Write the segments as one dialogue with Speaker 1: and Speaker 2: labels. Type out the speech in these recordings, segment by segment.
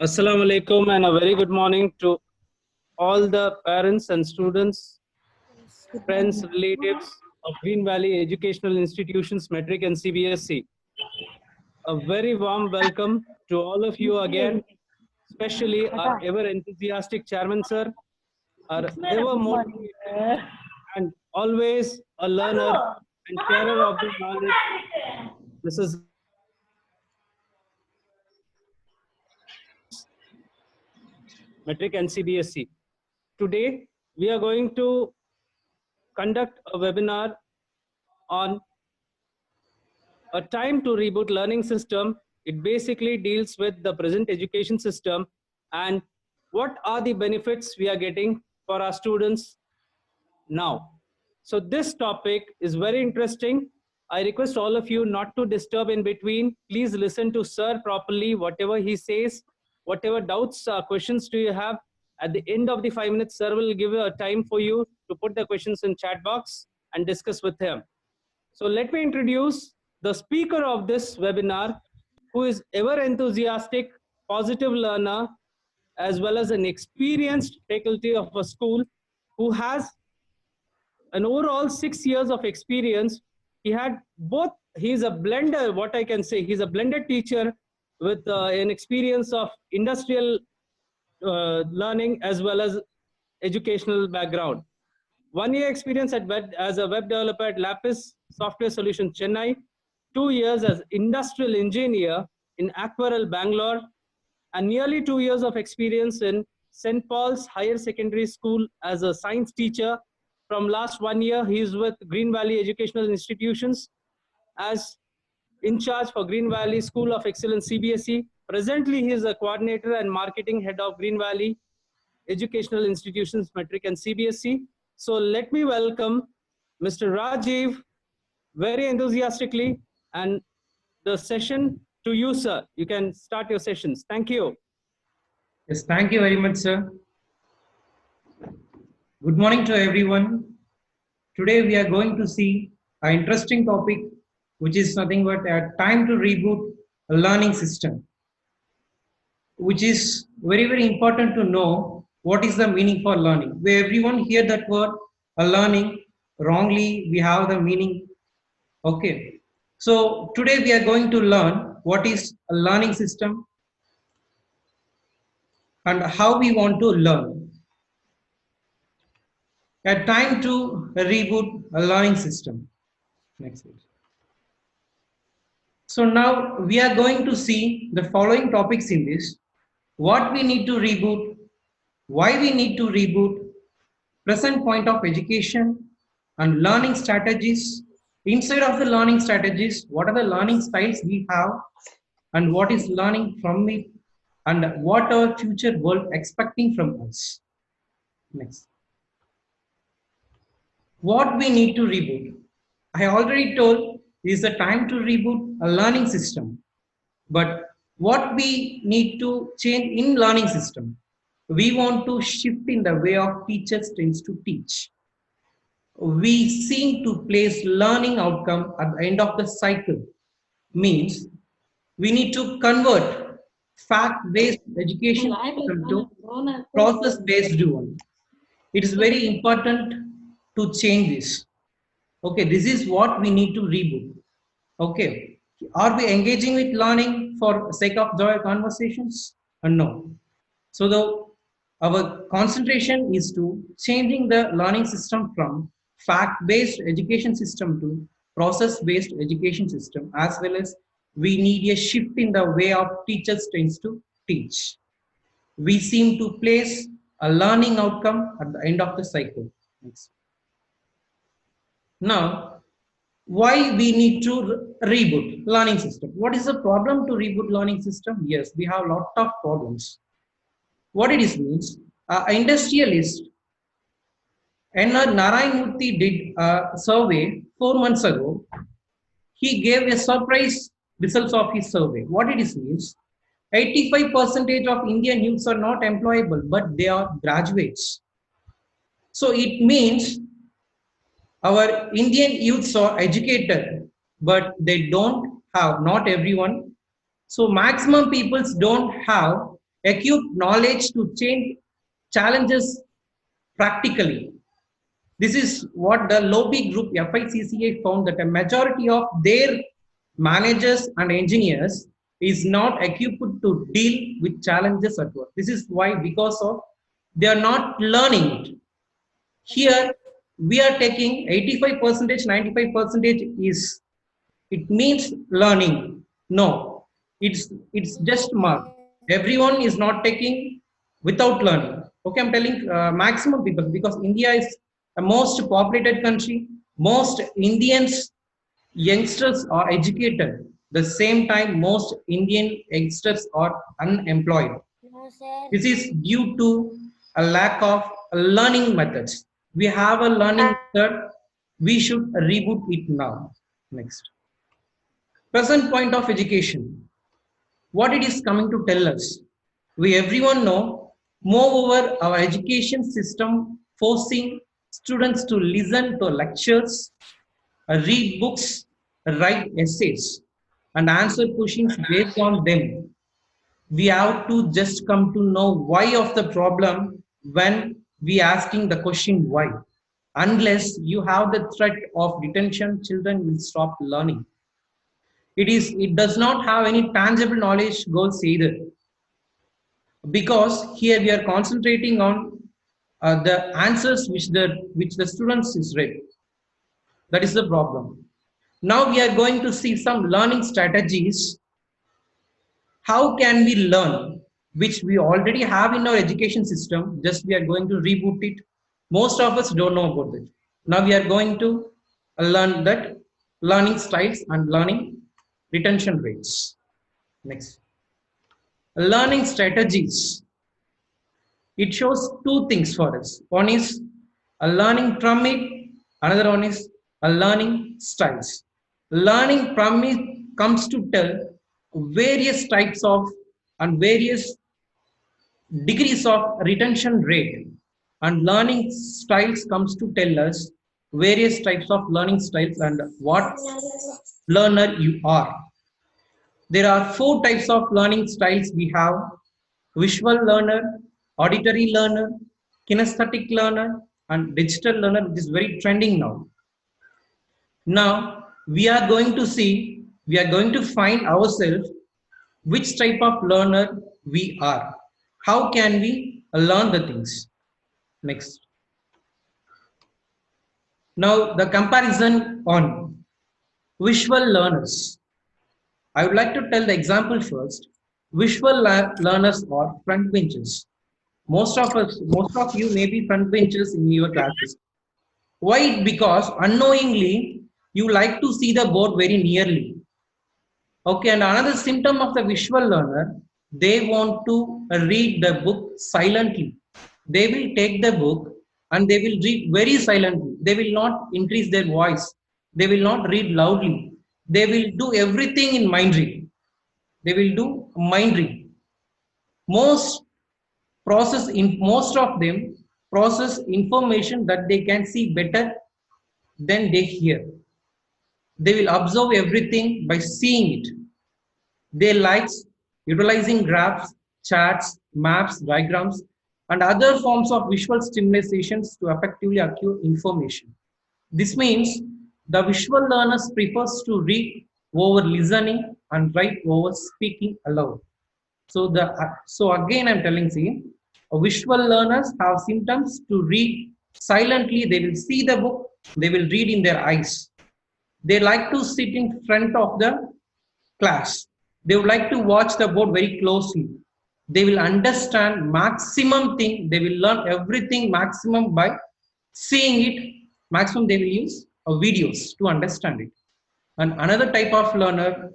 Speaker 1: Assalamu alaikum and a very good morning to all the parents and students, friends, relatives of Green Valley Educational Institutions, Metric and CBSE. A very warm welcome to all of you again, especially our ever enthusiastic chairman, sir, our ever motivated and always a learner and sharer of the knowledge, Mrs. Metric and CBSE. Today, we are going to conduct a webinar on a time to reboot learning system. It basically deals with the present education system and what are the benefits we are getting for our students now. So this topic is very interesting. I request all of you not to disturb in between. Please listen to sir properly, whatever he says, whatever doubts or questions do you have. At the end of the 5 minutes, sir will give a time for you to put the questions in chat box and discuss with him. So let me introduce the speaker of this webinar, who is ever enthusiastic, positive learner, as well as an experienced faculty of a school who has an overall 6 years of experience. He had both, he's a blender, what I can say, he's a blended teacher with an experience of industrial learning as well as educational background. 1 year experience as a web developer at Lapis Software Solutions, Chennai. 2 years as industrial engineer in Aquarel, Bangalore. And nearly 2 years of experience in St. Paul's Higher Secondary School as a science teacher. From last 1 year, he is with Green Valley Educational Institutions as in charge for Green Valley School of Excellence CBSE. Presently, he is a coordinator and marketing head of Green Valley Educational Institutions, Metric and CBSE. So let me welcome Mr. Rajiv very enthusiastically, and the session to you, sir. You can start your sessions. Thank you.
Speaker 2: Yes, thank you very much, sir. Good morning to everyone. Today we are going to see an interesting topic, which is nothing but a time to reboot a learning system, which is very, very important to know what is the meaning for learning. Where everyone hear that word learning wrongly, we have the meaning. Okay. So today we are going to learn what is a learning system and how we want to learn. A time to reboot a learning system. Next page. So now we are going to see the following topics in this: what we need to reboot, why we need to reboot, present point of education, and learning strategies. Inside of the learning strategies, what are the learning styles we have, and what is learning from it, and what our future world expecting from us. Next. What we need to reboot. I already told is the time to reboot a learning system. But what we need to change in learning system, we want to shift in the way of teachers tends to teach. We seem to place learning outcome at the end of the cycle. Means we need to convert fact-based education to process-based one. It is very important to change this. Okay, this is what we need to reboot. Okay, are we engaging with learning for sake of joy conversations? No. So our concentration is to changing the learning system from fact-based education system to process-based education system, as well as we need a shift in the way of teachers tends to teach. We seem to place a learning outcome at the end of the cycle. Next. Now, why we need to reboot learning system? What is the problem to reboot learning system? Yes, we have a lot of problems. What it is means, industrialist N.R. Narayanmurthy did a survey 4 months ago. He gave a surprise results of his survey. What it is means, 85% of Indian youths are not employable, but they are graduates. So it means our Indian youths are educated, but they don't have, not everyone. So maximum peoples don't have acute knowledge to change challenges practically. This is what the lobby group FICCI found, that a majority of their managers and engineers is not equipped to deal with challenges at work. This is why, because of they are not learning it. Here we are taking 85%, 95% is, it means learning. No, it's just mark. Everyone is not taking without learning. Okay, I'm telling maximum people, because India is a most populated country. Most Indians youngsters are educated. The same time, most Indian youngsters are unemployed. This is due to a lack of learning methods. We have a learning method. We should reboot it now. Next. Present point of education. What it is coming to tell us. We everyone know. Moreover, our education system forcing students to listen to lectures, read books, write essays, and answer questions based on them. We have to just come to know why of the problem when we asking the question why. Unless you have the threat of detention, children will stop learning. It does not have any tangible knowledge goals either, because here we are concentrating on the answers which the students is read. That is the problem. Now we are going to see some learning strategies. How can we learn, which we already have in our education system, just we are going to reboot it. Most of us don't know about it. Now we are going to learn that learning styles and learning retention rates. Next. Learning strategies. It shows two things for us. One is a learning from it, another one is a learning styles. Learning from it comes to tell various types of and various degrees of retention rate, and learning styles comes to tell us various types of learning styles and what learner you are. There are 4 types of learning styles we have: visual learner, auditory learner, kinesthetic learner, and digital learner, which is very trending now. Now we are going to find ourselves which type of learner we are. How can we learn the things? Next. Now the comparison on visual learners. I would like to tell the example first. Visual learners are front benchers. Most of you may be front benchers in your classes. Why? Because unknowingly you like to see the board very nearly. Okay, and another symptom of the visual learner, they want to read the book silently. They will take the book and they will read very silently. They will not increase their voice. They will not read loudly. They will do everything in mind read. They will do mind read. Most of them process information that they can see better than they hear. They will observe everything by seeing it. They like utilizing graphs, charts, maps, diagrams, and other forms of visual stimulations to effectively acquire information. This means the visual learners prefers to read over listening and write over speaking aloud. So again I'm telling you, visual learners have symptoms to read silently. They will see the book, they will read in their eyes. They like to sit in front of the class. They would like to watch the board very closely. They will understand maximum thing. They will learn everything maximum by seeing it. Maximum they will use videos to understand it. And another type of learner,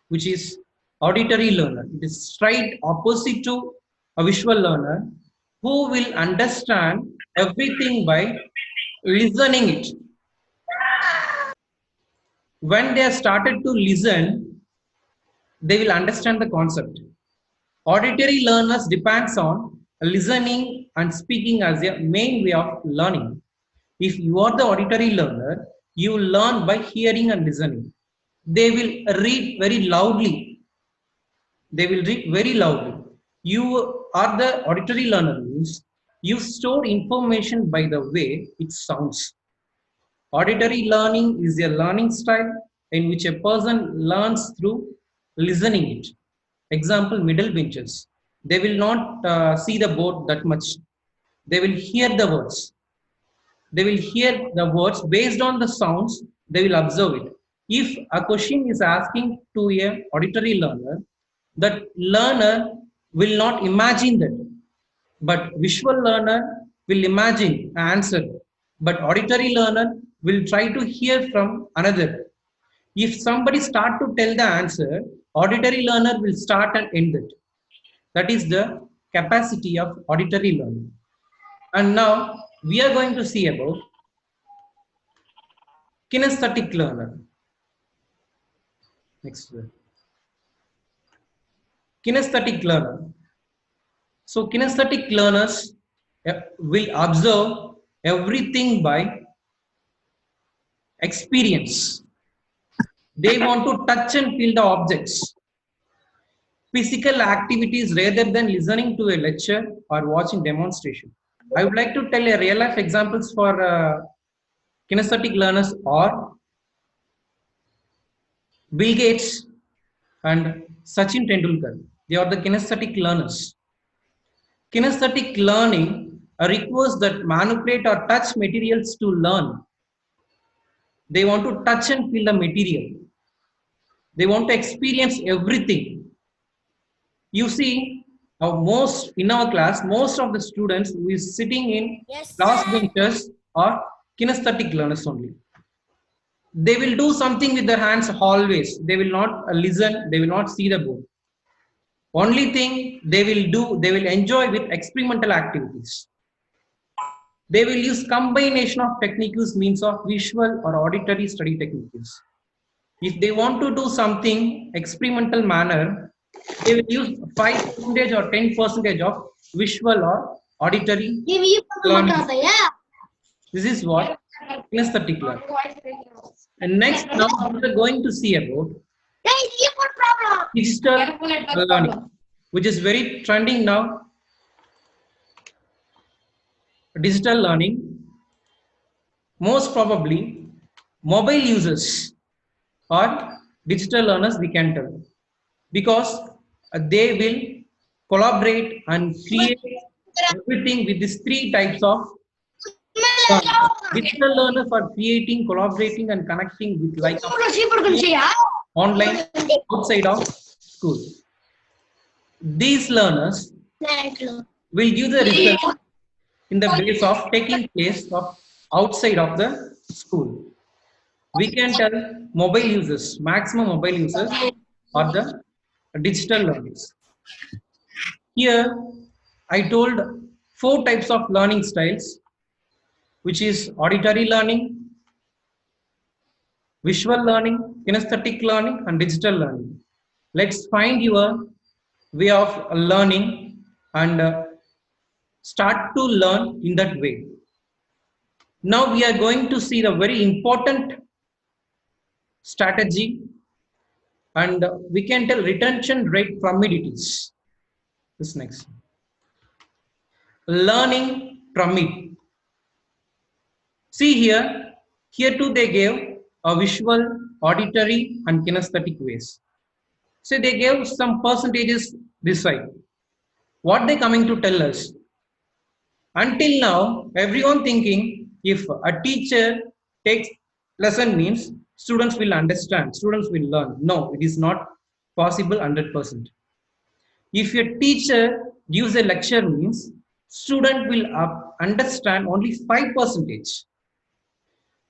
Speaker 2: which is auditory learner. It is straight opposite to a visual learner, who will understand everything by listening it. When they have started to listen, they will understand the concept. Auditory learners depends on listening and speaking as a main way of learning. If you are the auditory learner, you learn by hearing and listening. They will read very loudly. They will read very loudly. You are the auditory learner means you store information by the way it sounds. Auditory learning is a learning style in which a person learns through listening it. Example, middle benchers. They will not see the board that much. They will hear the words. They will hear the words based on the sounds. They will observe it. If a question is asking to a auditory learner, that learner will not imagine that, but visual learner will imagine an answer, but auditory learner will try to hear from another. If somebody start to tell the answer, auditory learner will start and end it. That is the capacity of auditory learning. And now we are going to see about kinesthetic learner. Next slide. Kinesthetic learner. So kinesthetic learners will observe everything by experience. They want to touch and feel the objects. Physical activities rather than listening to a lecture or watching demonstration. I would like to tell a real life examples for kinesthetic learners are Bill Gates and Sachin Tendulkar. They are the kinesthetic learners. Kinesthetic learning requires that manipulate or touch materials to learn. They want to touch and feel the material. They want to experience everything. You see, most in our class, most of the students who is sitting in last benches are kinesthetic learners only. They will do something with their hands always. They will not listen. They will not see the board. Only thing they will do, they will enjoy with experimental activities. They will use combination of techniques, means of visual or auditory study techniques. If they want to do something experimental manner, they will use 5% or 10% of visual or auditory learning. This is what kinesthetic learning. And next, now we are going to see about digital learning, which is very trending now. Digital learning, most probably mobile users or digital learners, we can tell, because they will collaborate and create everything with these three types of digital learners are creating, collaborating and connecting with like online outside of school. These learners will give the result in the base of taking place of outside of the school. We can tell mobile users, maximum mobile users are the digital learners. Here I told 4 types of learning styles, which is auditory learning, visual learning, kinesthetic learning and digital learning. Let's find your way of learning and start to learn in that way. Now we are going to see the very important strategy, and we can tell retention rate pyramids. This next. Learning pyramid. See here too they gave a visual, auditory and kinesthetic ways. So they gave some percentages this side. What they coming to tell us? Until now, everyone thinking if a teacher takes lesson means students will understand, students will learn. No, it is not possible 100%. If a teacher gives a lecture means student will understand only 5%.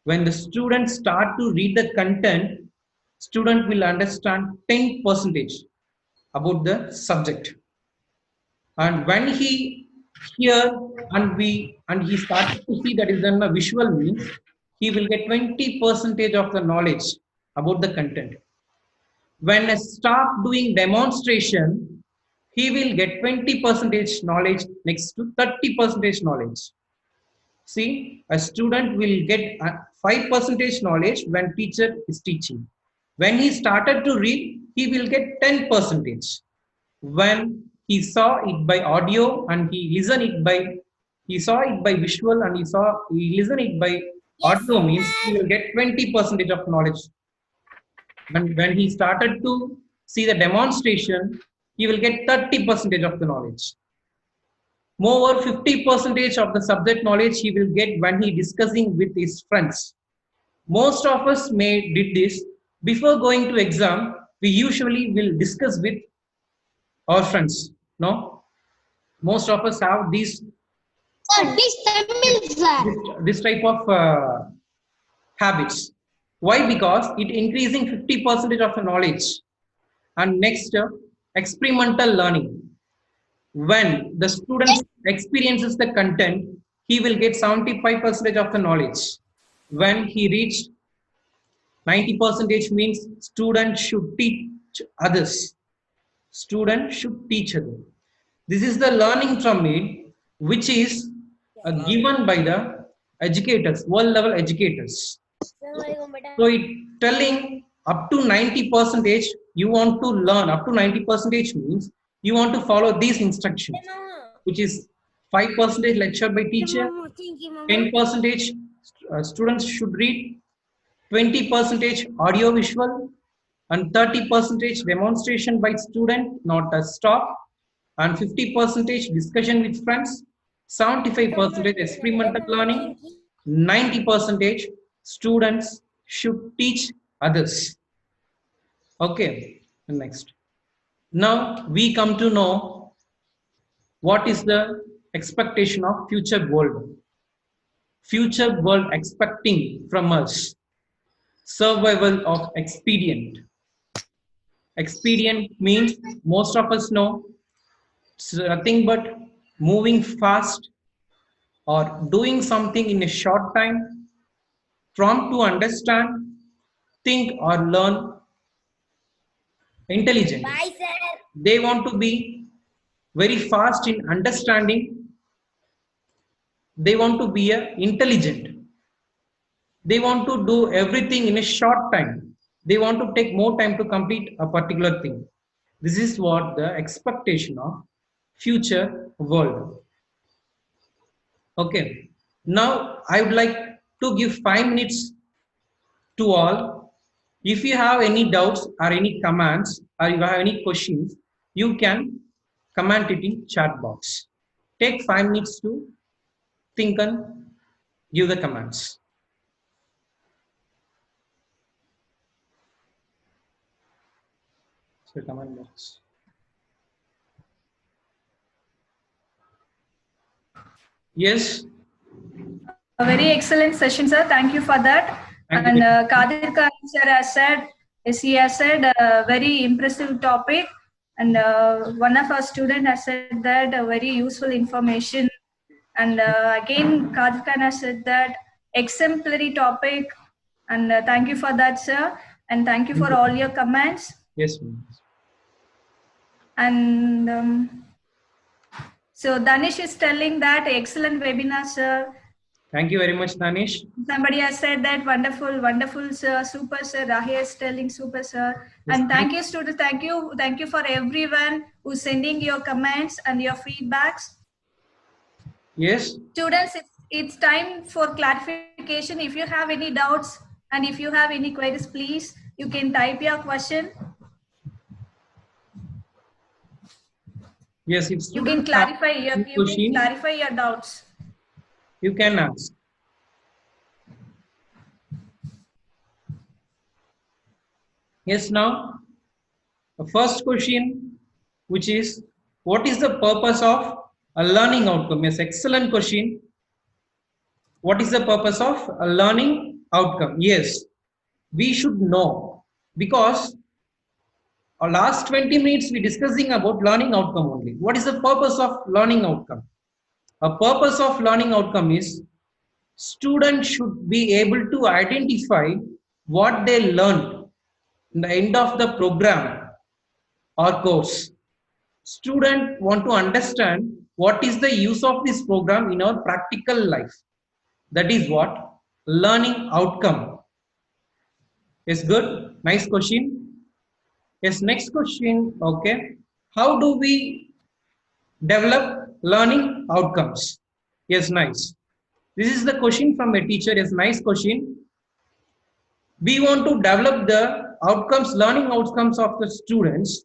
Speaker 2: When the students start to read the content, student will understand 10% about the subject. And when he hear and he started to see that is then a visual means, he will get 20% of the knowledge about the content. When I start doing demonstration, he will get 20% knowledge next to 30% knowledge. See, a student will get 5% knowledge when teacher is teaching. When he started to read, he will get 10%. When he saw it by audio and he saw it by visual and he listened it by audio means he will get 20% of knowledge. And when he started to see the demonstration, he will get 30% of the knowledge. Moreover, 50% of the subject knowledge he will get when he discussing with his friends. Most of us may did this before going to exam. We usually will discuss with our friends. No, most of us have these this type of habits. Why? Because it increasing 50% of the knowledge. And next, experimental learning. When the student experiences the content, he will get 75% of the knowledge. When he reached 90% means student should teach others. Student should teach others. This is the learning from it, which is given by the educators, world level educators. So it telling up to 90% you want to learn. Up to 90% means you want to follow these instructions, which is 5% lecture by teacher, 10% students should read, 20% audio visual, and 30% demonstration by student, not a stop, and 50% discussion with friends, 75% experimental learning, 90% students should teach others. Okay, next. Now we come to know what is the expectation of future world. Future world expecting from us survival of expedient. Expedient means most of us know it's nothing but moving fast or doing something in a short time, prompt to understand, think or learn, intelligent.
Speaker 3: Bye, sir.
Speaker 2: They want to be very fast in understanding. They want to be intelligent. They want to do everything in a short time. They want to take more time to complete a particular thing. This is what the expectation of future world. Okay. Now I would like to give 5 minutes to all. If you have any doubts or any comments or you have any questions, you can comment it in chat box. Take 5 minutes to think and give the comments. So comment box. Yes.
Speaker 4: A very excellent session, sir. Thank you for that.
Speaker 2: Thank
Speaker 4: And
Speaker 2: you.
Speaker 4: Kadir Khan sir has said, yes, he has said a very impressive topic. And one of our students has said that very useful information. And again, Kadir Khan has said that exemplary topic. And thank you for that, sir. And thank you for all your comments.
Speaker 2: Yes, ma'am.
Speaker 4: And so Danish is telling that excellent webinar, sir.
Speaker 2: Thank you very much, Danish.
Speaker 4: Somebody has said that wonderful, wonderful, sir, super, sir. Rahi is telling super, sir. And thank you, students. Thank you for everyone who's sending your comments and your feedbacks.
Speaker 2: Yes.
Speaker 4: Students, it's time for clarification. If you have any doubts and if you have any queries, please, you can type your question.
Speaker 2: Yes, if
Speaker 4: You can clarify your doubts.
Speaker 2: You can ask. Yes, now the first question, which is, what is the purpose of a learning outcome? Yes, excellent question. What is the purpose of a learning outcome? Yes, we should know, because our last 20 minutes we discussing about learning outcome only. What is the purpose of learning outcome? A purpose of learning outcome is students should be able to identify what they learned in the end of the program or course. Students want to understand what is the use of this program in our practical life. That is what learning outcome is. Good. Nice question. Yes, next question. Okay. How do we develop learning outcomes? Yes, nice. This is the question from a teacher. Yes, nice question. We want to develop the outcomes, learning outcomes of the students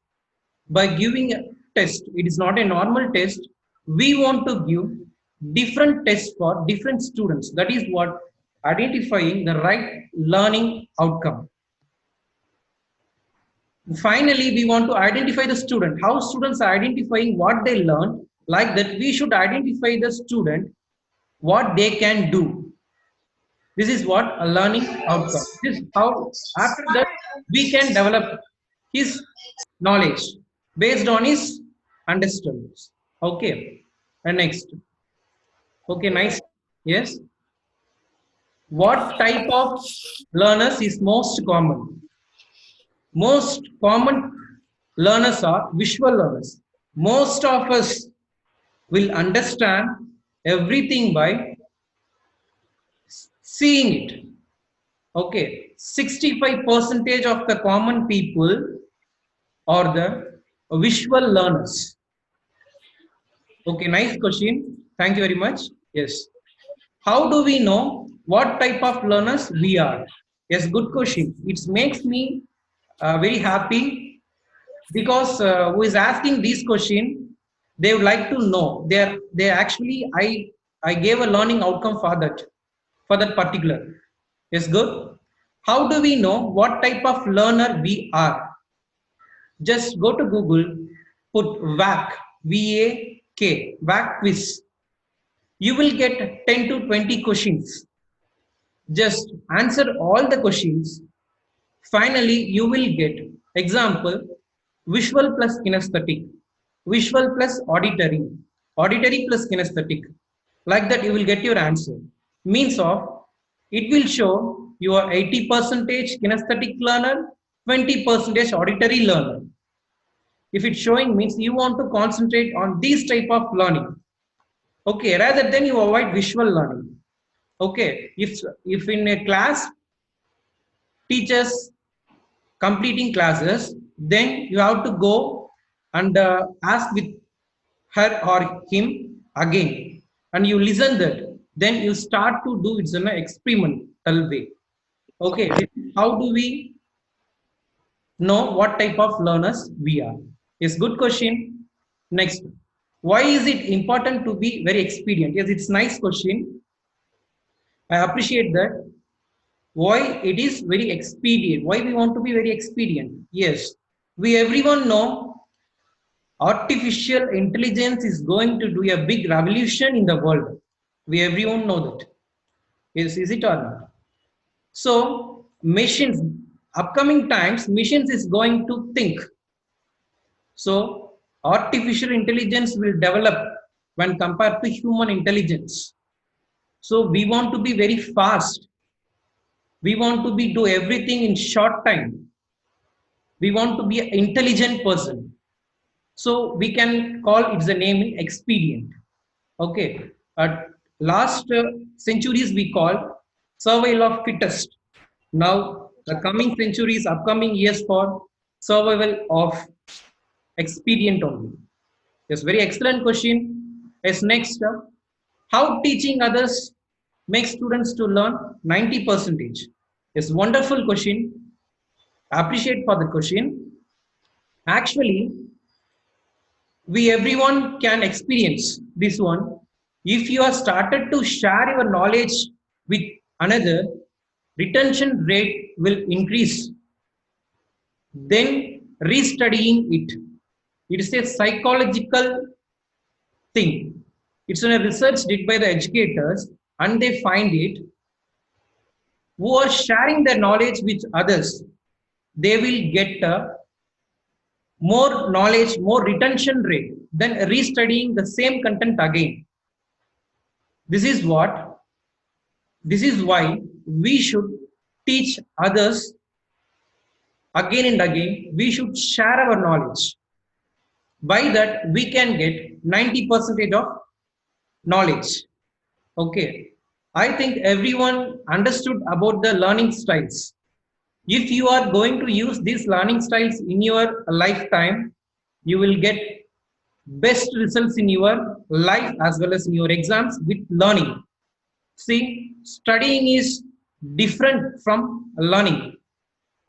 Speaker 2: by giving a test. It is not a normal test. We want to give different tests for different students. That is what identifying the right learning outcome. Finally, we want to identify the student. How students are identifying what they learn. Like that, we should identify the student, what they can do. This is what a learning outcome. This is how after that we can develop his knowledge based on his understandings. Okay. And next. Okay, nice. Yes. What type of learners is most common? Most common learners are visual learners. Most of us will understand everything by seeing it. Okay, 65% of the common people are the visual learners. Okay, nice question. Thank you very much. Yes. How do we know what type of learners we are? Yes, good question. It makes me very happy because who is asking this question, they would like to know. They actually I gave a learning outcome for that particular. Yes, good. How do we know what type of learner we are? Just go to Google, put VAK, VAK, VAK quiz. You will get 10 to 20 questions. Just answer all the questions. Finally, you will get example, visual plus kinesthetic, visual plus auditory, auditory plus kinesthetic. Like that, you will get your answer. Means of, it will show you are 80% kinesthetic learner, 20% auditory learner. If it's showing means you want to concentrate on this type of learning. Okay, rather than you avoid visual learning. Okay, if in a class, teachers completing classes, then you have to go and ask with her or him again, and you listen that. Then you start to do it in an experimental way. Okay, how do we know what type of learners we are? Yes, good question. Next, why is it important to be very expedient? Yes, it's nice question. I appreciate that. Why it is very expedient? Why we want to be very expedient? Yes, we everyone know artificial intelligence is going to do a big revolution in the world. We everyone know that. Yes, is it or not? So machines, upcoming times, machines is going to think. So artificial intelligence will develop when compared to human intelligence. So we want to be very fast. We want to do everything in short time. We want to be an intelligent person. So we can call it the name expedient. Okay. At last centuries we call survival of fittest. Now the coming centuries, upcoming years for survival of expedient only. Yes, very excellent question. Yes, next. How teaching others makes students to learn 90%? Yes, wonderful question. Appreciate for the question. Actually, we everyone can experience this one. If you are started to share your knowledge with another, retention rate will increase. Then restudying it. It is a psychological thing. It's a research did by the educators, and they find it. Who are sharing their knowledge with others, they will get more knowledge, more retention rate than restudying the same content again. This is why we should teach others again and again. We should share our knowledge. By that, we can get 90% of knowledge. Okay. I think everyone understood about the learning styles. If you are going to use these learning styles in your lifetime, you will get best results in your life as well as in your exams with learning. See, studying is different from learning.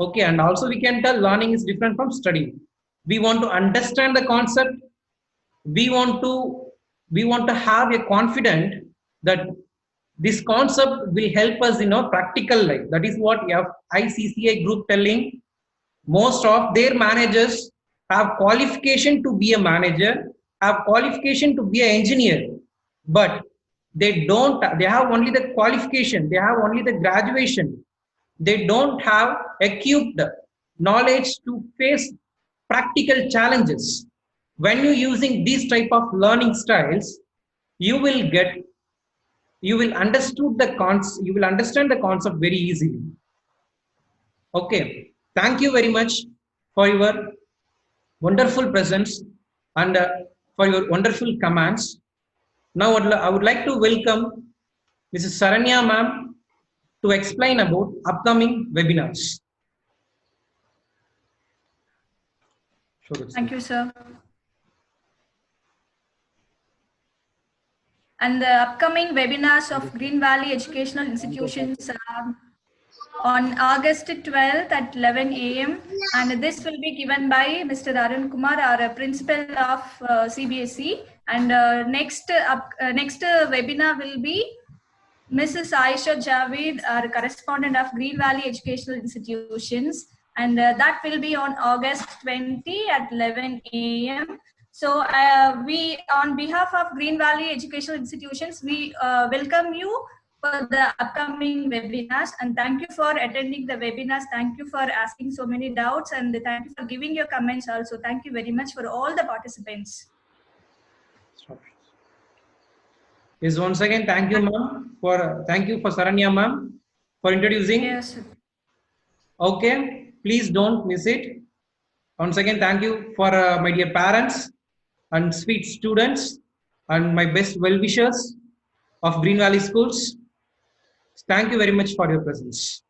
Speaker 2: Okay, and also we can tell learning is different from studying. We want to understand the concept. We want to have a confidence that this concept will help us in our practical life. That is what ICCI group telling. Most of their managers have qualification to be a manager, have qualification to be an engineer, but they don't. They have only the qualification. They have only the graduation. They don't have equipped knowledge to face practical challenges. When you're using these type of learning styles, you will understand the concept very easily. Okay, thank you very much for your wonderful presence and for your wonderful commands. Now I would like to welcome Mrs. Saranya ma'am to explain about upcoming webinars.
Speaker 4: Thank you, sir. And the upcoming webinars of Green Valley Educational Institutions on August 12th at 11 a.m. And this will be given by Mr. Arun Kumar, our principal of CBSE. And next webinar will be Mrs. Aisha Javed, our correspondent of Green Valley Educational Institutions. And that will be on August 20 at 11 a.m. So we, on behalf of Green Valley Educational Institutions, we welcome you for the upcoming webinars, and thank you for attending the webinars. Thank you for asking so many doubts, and thank you for giving your comments also. Thank you very much for all the participants.
Speaker 2: Yes, once again, thank you, ma'am. Thank you for Saranya, ma'am, for introducing.
Speaker 4: Yes.
Speaker 2: Okay, please don't miss it. Once again, thank you for my dear parents and sweet students and my best well-wishers of Green Valley Schools. Thank you very much for your presence.